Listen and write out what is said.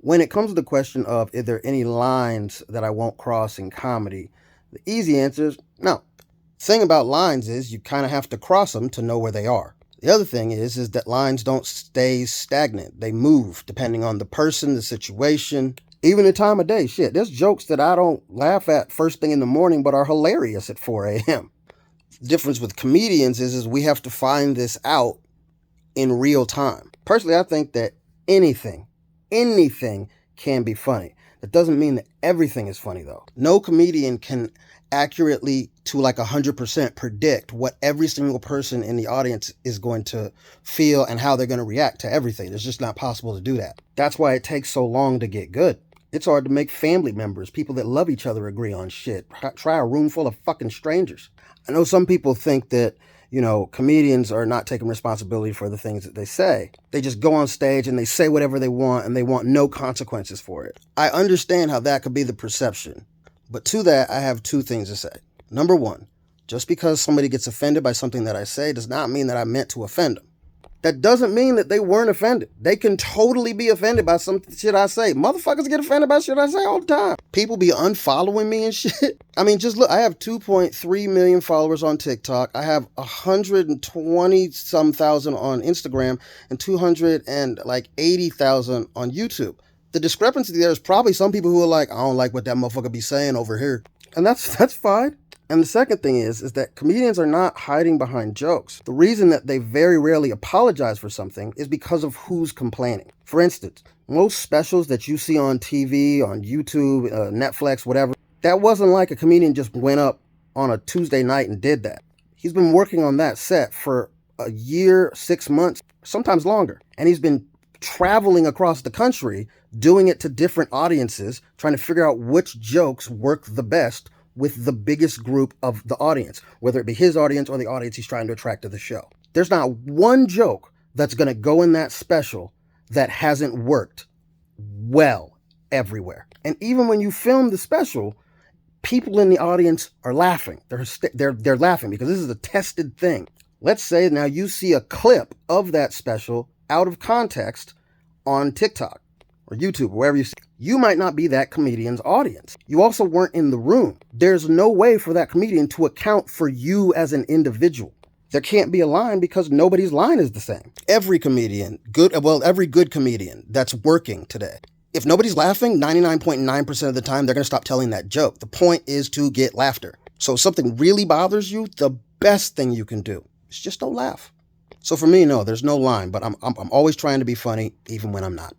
When it comes to the question of is there any lines that I won't cross in comedy, the easy answer is no. The thing about lines is you kind of have to cross them to know where they are. The other thing is that lines don't stay stagnant. They move depending on the person, the situation, even the time of day. Shit, there's jokes that I don't laugh at first thing in the morning but are hilarious at 4 a.m. The difference with comedians is we have to find this out in real time. Personally, I think that anything can be funny. That doesn't mean that everything is funny though. No comedian can accurately to like 100% predict what every single person in the audience is going to feel and how they're going to react to everything. It's just not possible to do that. That's why it takes so long to get good. It's hard to make family members, people that love each other, agree on shit. Try a room full of fucking strangers. I know some people think that, comedians are not taking responsibility for the things that they say. They just go on stage and they say whatever they want and they want no consequences for it. I understand how that could be the perception. But to that, I have two things to say. Number one, just because somebody gets offended by something that I say does not mean that I meant to offend them. That doesn't mean that they weren't offended. They can totally be offended by some shit I say. Motherfuckers get offended by shit I say all the time. People be unfollowing me and shit. I mean, just look, I have 2.3 million followers on TikTok. I have 120 some thousand on Instagram and 280,000 on YouTube. The discrepancy there is probably some people who are like, I don't like what that motherfucker be saying over here. And that's fine. And the second thing is that comedians are not hiding behind jokes. The reason that they very rarely apologize for something is because of who's complaining. For instance, most specials that you see on TV, on YouTube, Netflix, whatever, that wasn't like a comedian just went up on a Tuesday night and did that. He's been working on that set for a year, 6 months, sometimes longer. And he's been traveling across the country, doing it to different audiences, trying to figure out which jokes work the best with the biggest group of the audience, whether it be his audience or the audience he's trying to attract to the show. There's not one joke that's going to go in that special that hasn't worked well everywhere. And even when you film the special, people in the audience are laughing. They're laughing because this is a tested thing. Let's say now you see a clip of that special out of context on TikTok or YouTube, or wherever you see. You might not be that comedian's audience. You also weren't in the room. There's no way for that comedian to account for you as an individual. There can't be a line because nobody's line is the same. Every good comedian that's working today, if nobody's laughing, 99.9% of the time, they're going to stop telling that joke. The point is to get laughter. So if something really bothers you, the best thing you can do is just don't laugh. So for me, no, there's no line, but I'm always trying to be funny, even when I'm not.